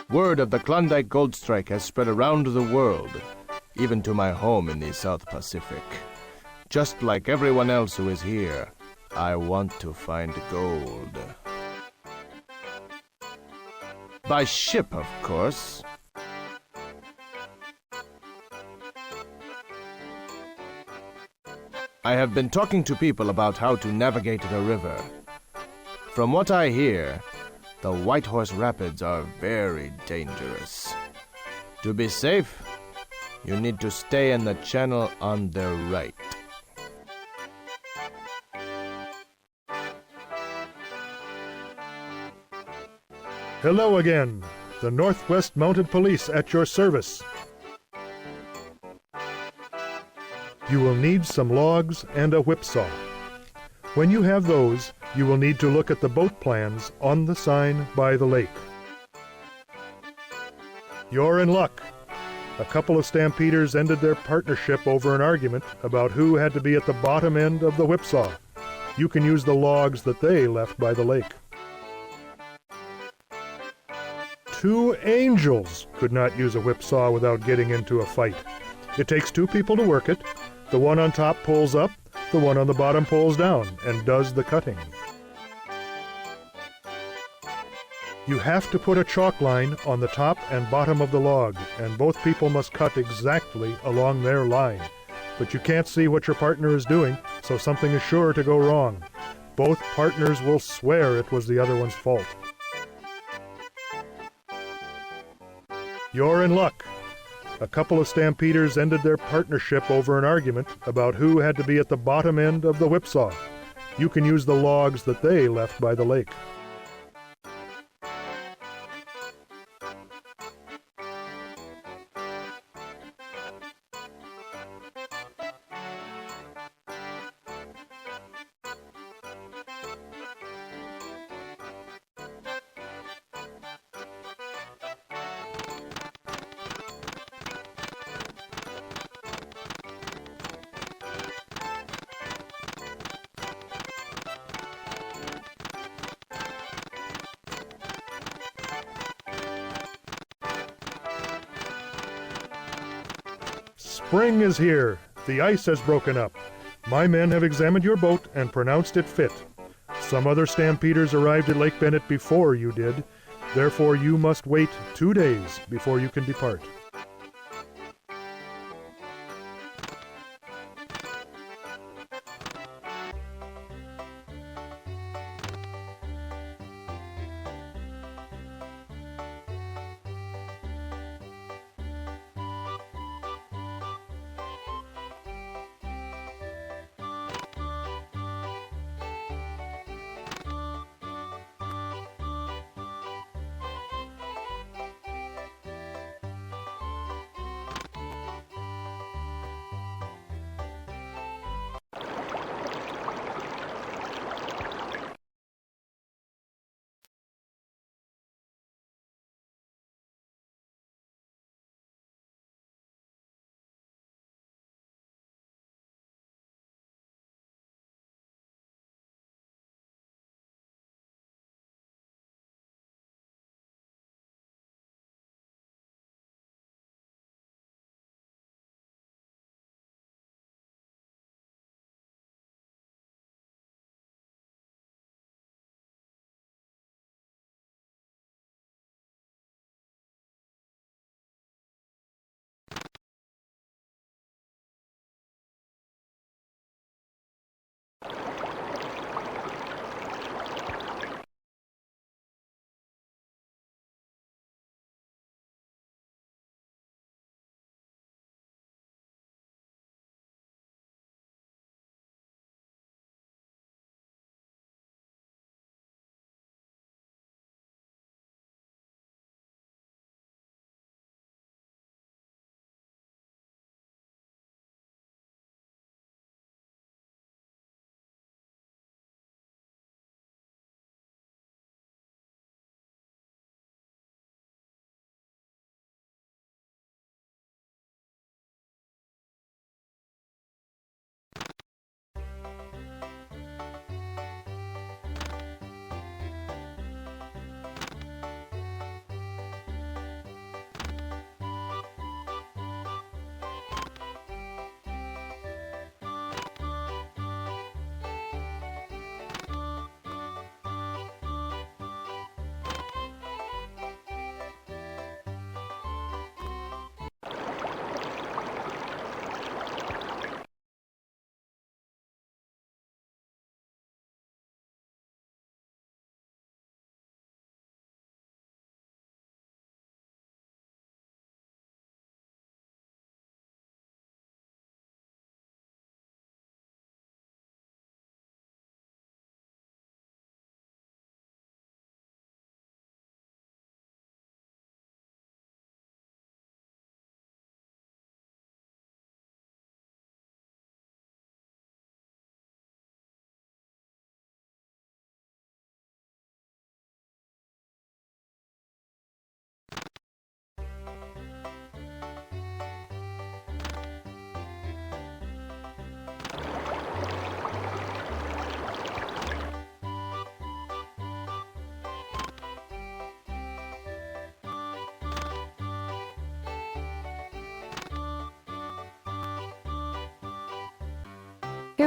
Word of the Klondike Gold Strike has spread around the world, even to my home in the South Pacific. Just like everyone else who is here, I want to find gold. By ship, of course. I have been talking to people about how to navigate the river. From what I hear, the Whitehorse Rapids are very dangerous. To be safe, you need to stay in the channel on the right. Hello again. The Northwest Mounted Police at your service. You will need some logs and a whipsaw. When you have those, you will need to look at the boat plans on the sign by the lake. You're in luck. A couple of stampeders ended their partnership over an argument about who had to be at the bottom end of the whipsaw. You can use the logs that they left by the lake. 2 angels could not use a whipsaw without getting into a fight. It takes 2 people to work it. The one on top pulls up, the one on the bottom pulls down and does the cutting. You have to put a chalk line on the top and bottom of the log, and both people must cut exactly along their line. But you can't see what your partner is doing, so something is sure to go wrong. Both partners will swear it was the other one's fault. You're in luck. A couple of stampeders ended their partnership over an argument about who had to be at the bottom end of the whipsaw. You can use the logs that they left by the lake. Spring is here. The ice has broken up. My men have examined your boat and pronounced it fit. Some other stampeders arrived at Lake Bennett before you did. Therefore, you must wait 2 days before you can depart.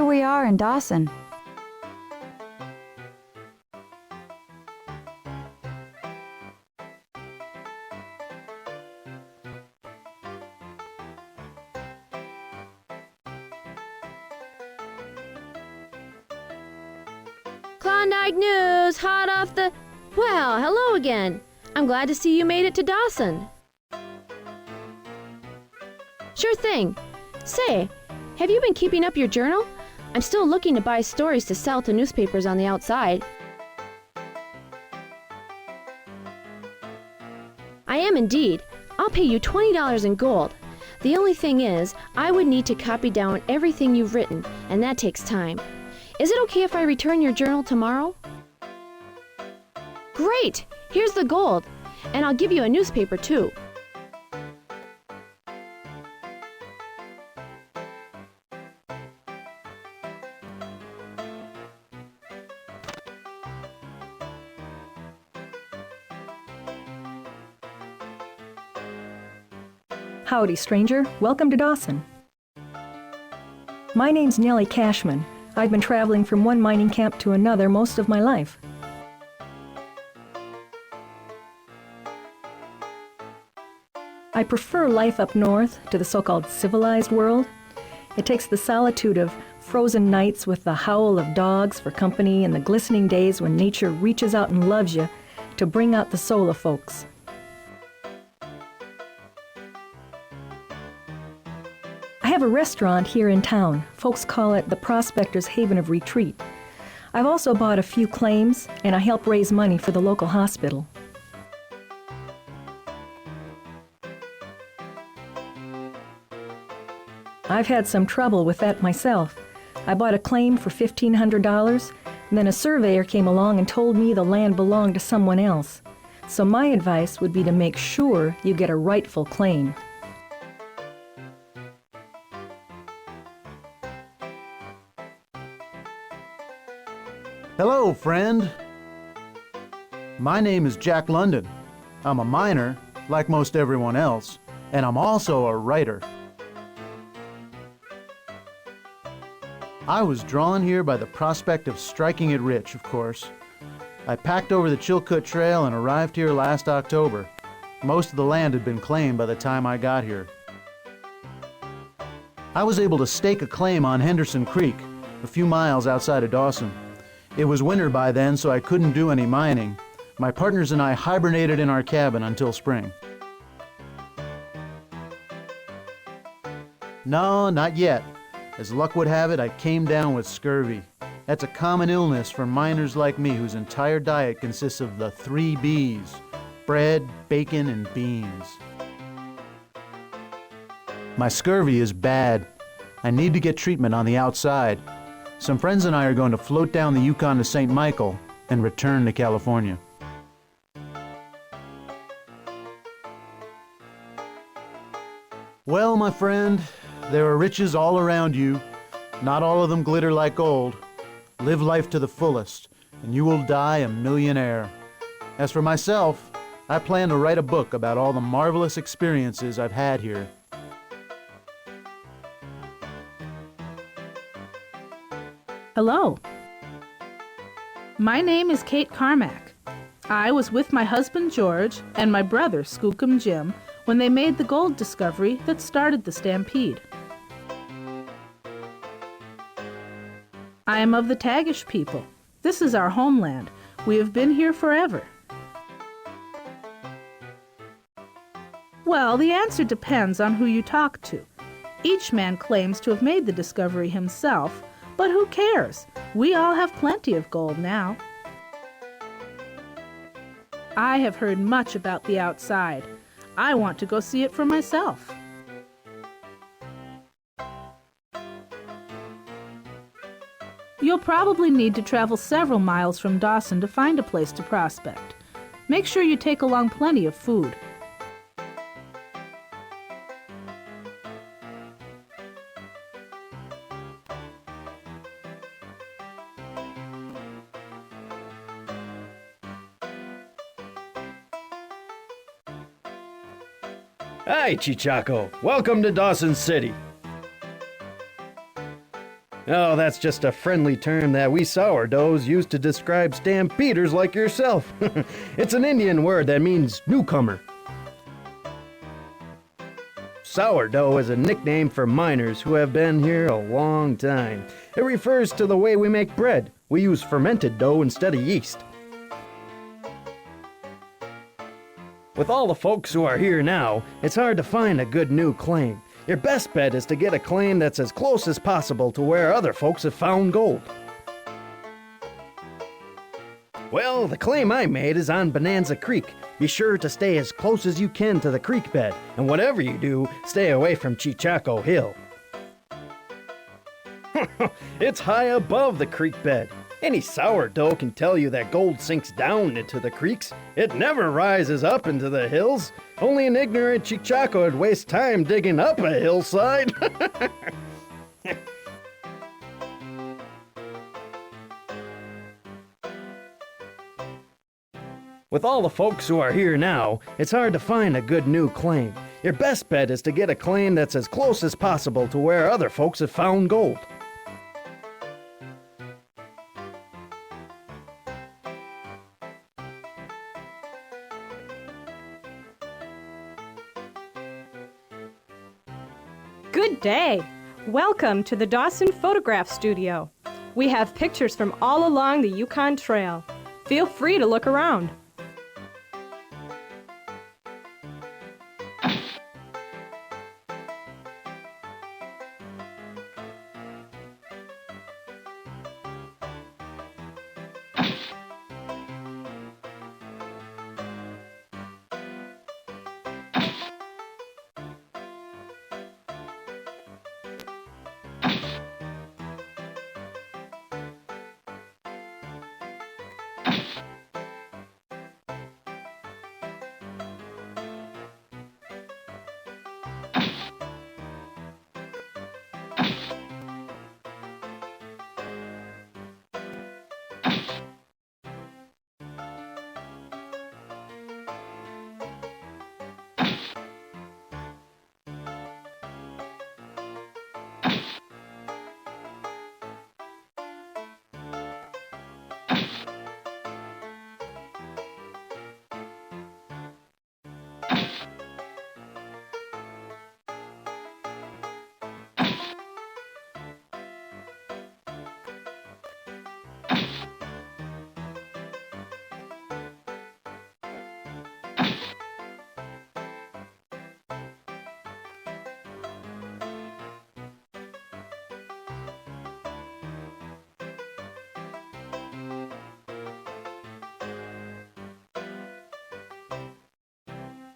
here we are in Dawson. Klondike news, hot off the... Well, hello again. I'm glad to see you made it to Dawson. Sure thing. Say, have you been keeping up your journal? I'm still looking to buy stories to sell to newspapers on the outside. I am indeed. I'll pay you $20 in gold. The only thing is, I would need to copy down everything you've written, and that takes time. Is it okay if I return your journal tomorrow? Great! Here's the gold, and I'll give you a newspaper too. Howdy, stranger. Welcome to Dawson. My name's Nellie Cashman. I've been traveling from one mining camp to another most of my life. I prefer life up north to the so-called civilized world. It takes the solitude of frozen nights with the howl of dogs for company and the glistening days when nature reaches out and loves you to bring out the soul of folks. I have a restaurant here in town. Folks call it the Prospector's Haven of Retreat. I've also bought a few claims, and I help raise money for the local hospital. I've had some trouble with that myself. I bought a claim for $1,500, and then a surveyor came along and told me the land belonged to someone else. So my advice would be to make sure you get a rightful claim. Hello, friend. My name is Jack London. I'm a miner, like most everyone else, and I'm also a writer. I was drawn here by the prospect of striking it rich, of course. I packed over the Chilkoot Trail and arrived here last October. Most of the land had been claimed by the time I got here. I was able to stake a claim on Henderson Creek, a few miles outside of Dawson. It was winter by then, so I couldn't do any mining. My partners and I hibernated in our cabin until spring. No, not yet. As luck would have it, I came down with scurvy. That's a common illness for miners like me whose entire diet consists of the 3 B's: bread, bacon, and beans. My scurvy is bad. I need to get treatment on the outside. Some friends and I are going to float down the Yukon to St. Michael and return to California. Well, my friend, there are riches all around you. Not all of them glitter like gold. Live life to the fullest, and you will die a millionaire. As for myself, I plan to write a book about all the marvelous experiences I've had here. Hello. My name is Kate Carmack. I was with my husband George and my brother Skookum Jim when they made the gold discovery that started the stampede. I am of the Tagish people. This is our homeland. We have been here forever. Well, the answer depends on who you talk to. Each man claims to have made the discovery himself, but who cares? We all have plenty of gold now. I have heard much about the outside. I want to go see it for myself. You'll probably need to travel several miles from Dawson to find a place to prospect. Make sure you take along plenty of food. Hi, Chichaco. Welcome to Dawson City. Oh, that's just a friendly term that we sourdoughs use to describe stampeders like yourself. It's an Indian word that means newcomer. Sourdough is a nickname for miners who have been here a long time. It refers to the way we make bread. We use fermented dough instead of yeast. With all the folks who are here now, it's hard to find a good new claim. Your best bet is to get a claim that's as close as possible to where other folks have found gold. Well, the claim I made is on Bonanza Creek. Be sure to stay as close as you can to the creek bed, and whatever you do, stay away from Chichaco Hill. It's high above the creek bed. Any sourdough can tell you that gold sinks down into the creeks. It never rises up into the hills. Only an ignorant Chichaco would waste time digging up a hillside. With all the folks who are here now, it's hard to find a good new claim. Your best bet is to get a claim that's as close as possible to where other folks have found gold. Good day. Welcome to the Dawson Photograph Studio. We have pictures from all along the Yukon Trail. Feel free to look around.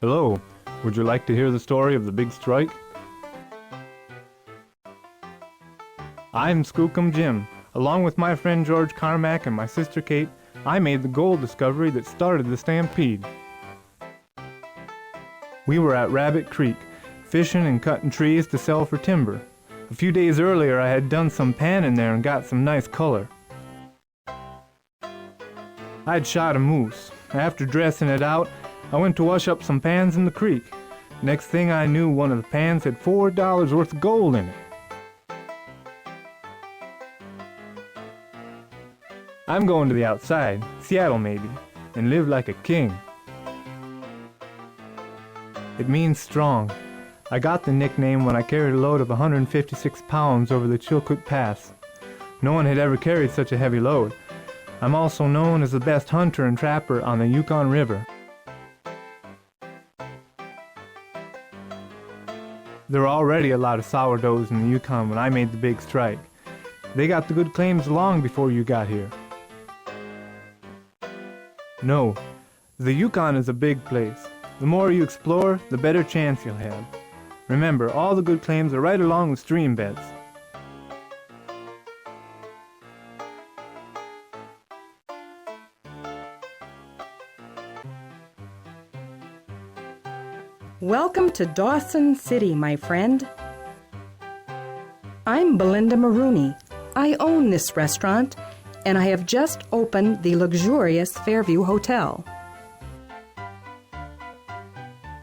Hello, would you like to hear the story of the big strike? I'm Skookum Jim. Along with my friend George Carmack and my sister Kate, I made the gold discovery that started the stampede. We were at Rabbit Creek, fishing and cutting trees to sell for timber. A few days earlier I had done some panning there and got some nice color. I'd shot a moose. After dressing it out, I went to wash up some pans in the creek. Next thing I knew, one of the pans had $4 worth of gold in it. I'm going to the outside, Seattle maybe, and live like a king. It means strong. I got the nickname when I carried a load of 156 pounds over the Chilkoot Pass. No one had ever carried such a heavy load. I'm also known as the best hunter and trapper on the Yukon River. There were already a lot of sourdoughs in the Yukon when I made the big strike. They got the good claims long before you got here. No, the Yukon is a big place. The more you explore, the better chance you'll have. Remember, all the good claims are right along the stream beds. Welcome to Dawson City, my friend. I'm Belinda Maroney. I own this restaurant, and I have just opened the luxurious Fairview Hotel.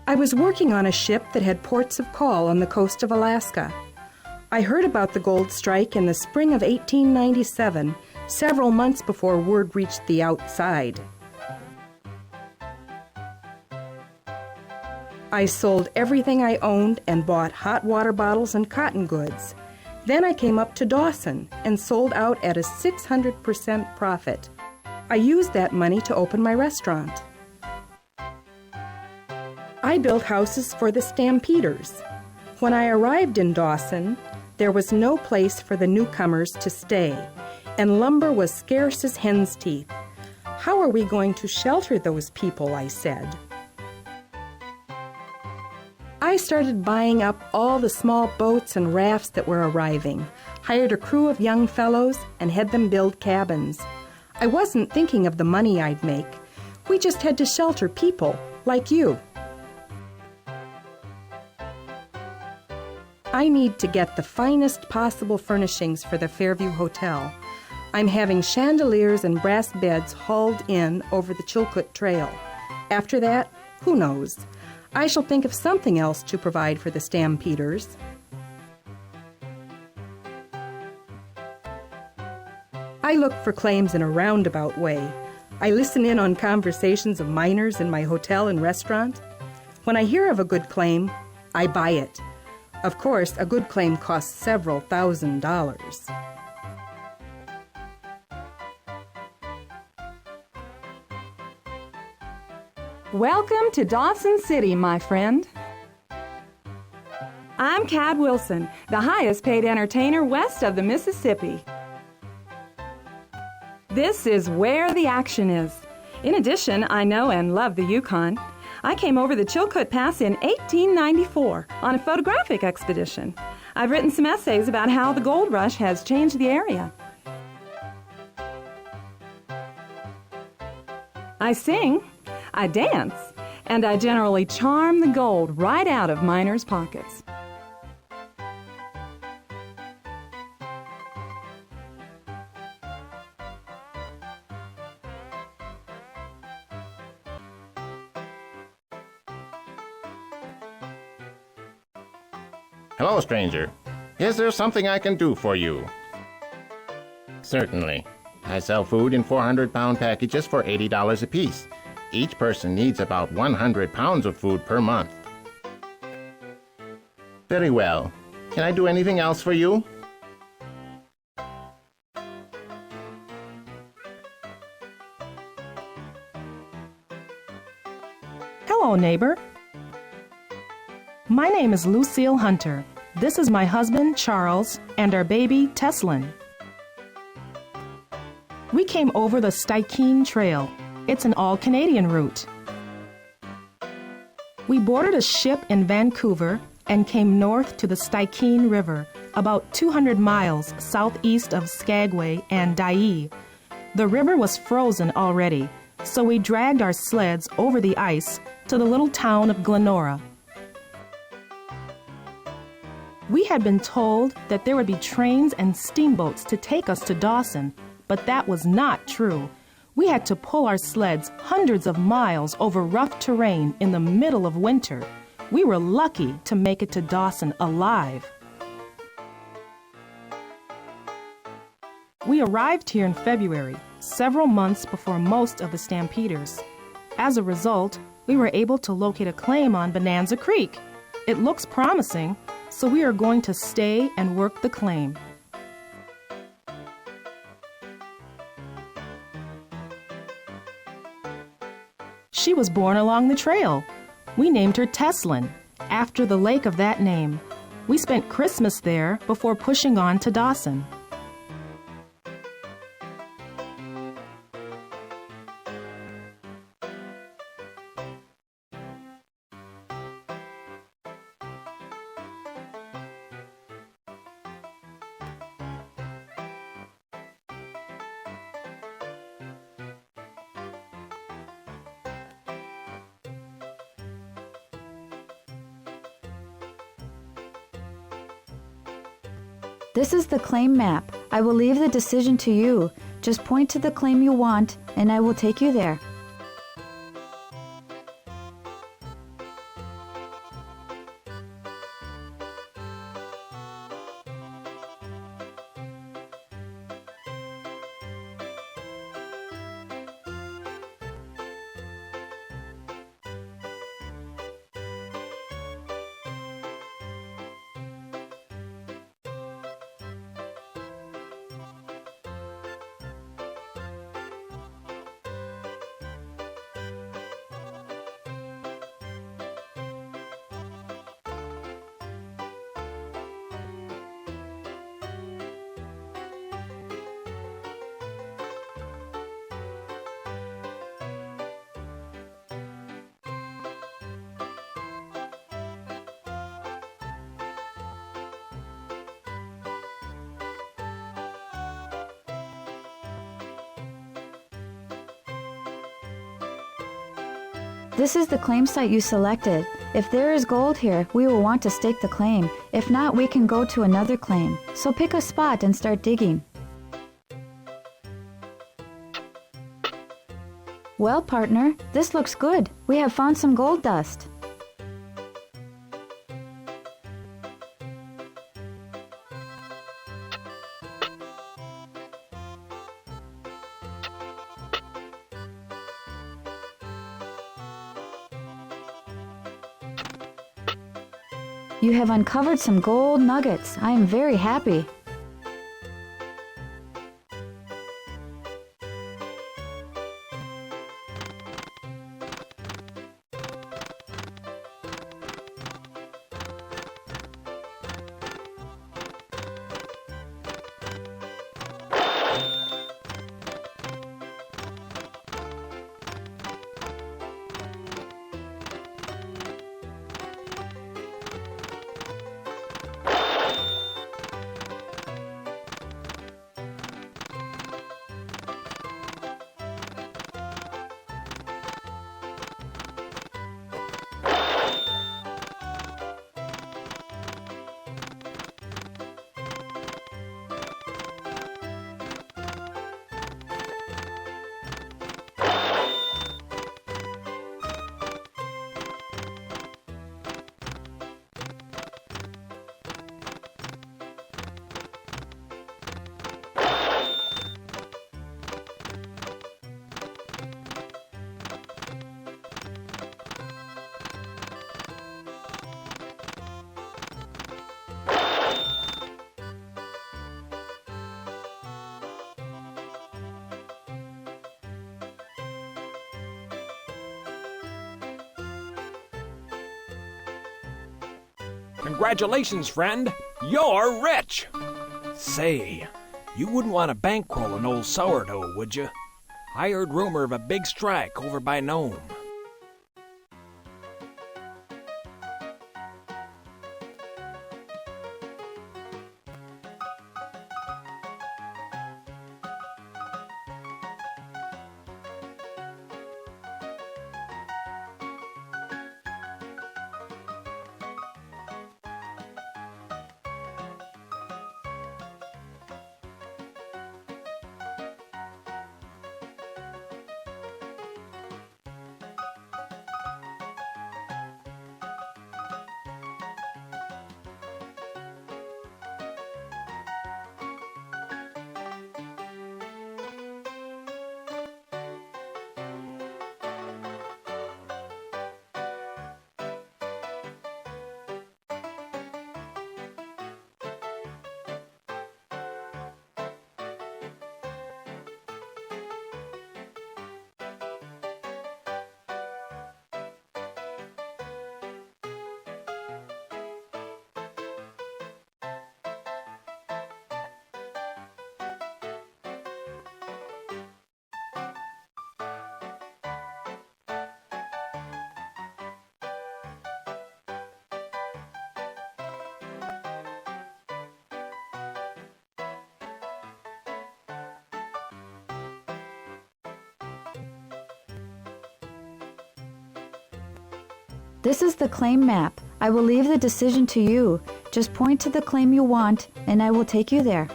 I was working on a ship that had ports of call on the coast of Alaska. I heard about the gold strike in the spring of 1897, several months before word reached the outside. I sold everything I owned and bought hot water bottles and cotton goods. Then I came up to Dawson and sold out at a 600% profit. I used that money to open my restaurant. I built houses for the stampeders. When I arrived in Dawson, there was no place for the newcomers to stay, and lumber was scarce as hen's teeth. How are we going to shelter those people, I said. I started buying up all the small boats and rafts that were arriving, hired a crew of young fellows, and had them build cabins. I wasn't thinking of the money I'd make. We just had to shelter people, like you. I need to get the finest possible furnishings for the Fairview Hotel. I'm having chandeliers and brass beds hauled in over the Chilkoot Trail. After that, who knows? I shall think of something else to provide for the stampeders. I look for claims in a roundabout way. I listen in on conversations of miners in my hotel and restaurant. When I hear of a good claim, I buy it. Of course, a good claim costs several $1,000s. Welcome to Dawson City, my friend. I'm Cad Wilson, the highest paid entertainer west of the Mississippi. This is where the action is. In addition, I know and love the Yukon. I came over the Chilkoot Pass in 1894 on a photographic expedition. I've written some essays about how the gold rush has changed the area. I sing, I dance, and I generally charm the gold right out of miners' pockets. Hello, stranger. Is there something I can do for you? Certainly. I sell food in 400-pound packages for $80 apiece. Each person needs about 100 pounds of food per month. Very well. Can I do anything else for you? Hello, neighbor. My name is Lucille Hunter. This is my husband, Charles, and our baby, Teslin. We came over the Yukon Trail. It's an all-Canadian route. We boarded a ship in Vancouver and came north to the Yukon River, about 200 miles southeast of Skagway and Dyea. The river was frozen already, so we dragged our sleds over the ice to the little town of Glenora. We had been told that there would be trains and steamboats to take us to Dawson, but that was not true. We had to pull our sleds hundreds of miles over rough terrain in the middle of winter. We were lucky to make it to Dawson alive. We arrived here in February, several months before most of the stampeders. As a result, we were able to locate a claim on Bonanza Creek. It looks promising, so we are going to stay and work the claim. She was born along the trail. We named her Teslin, after the lake of that name. We spent Christmas there before pushing on to Dawson. This is the claim map. I will leave the decision to you. Just point to the claim you want, and I will take you there. This is the claim site you selected. If there is gold here, we will want to stake the claim. If not, we can go to another claim. So pick a spot and start digging. Well, partner, this looks good. We have found some gold dust. You have uncovered some gold nuggets. I am very happy. Congratulations, friend. You're rich. Say, you wouldn't want to bankroll an old sourdough, would you? I heard rumor of a big strike over by Nome. This is the claim map. I will leave the decision to you. Just point to the claim you want, and I will take you there.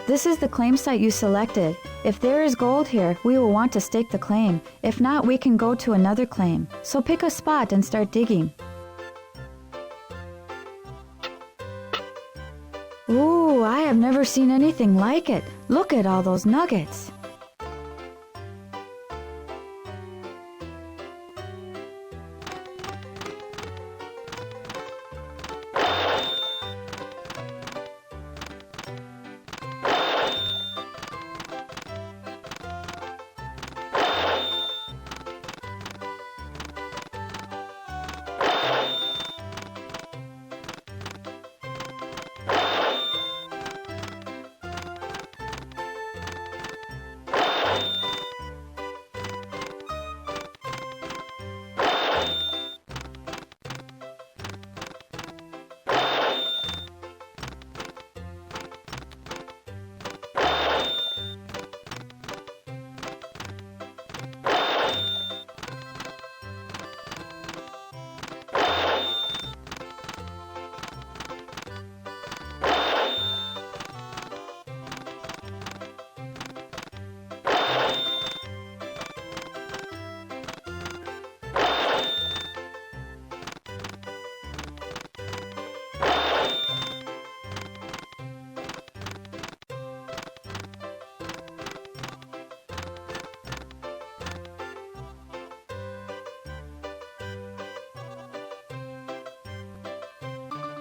This is the claim site you selected. If there is gold here, we will want to stake the claim. If not, we can go to another claim. So pick a spot and start digging. Ooh, I have never seen anything like it. Look at all those nuggets.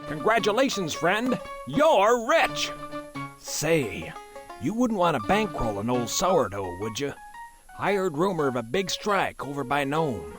Congratulations, friend. You're rich. Say, you wouldn't want to bankroll an old sourdough, would you? I heard rumor of a big strike over by Nome.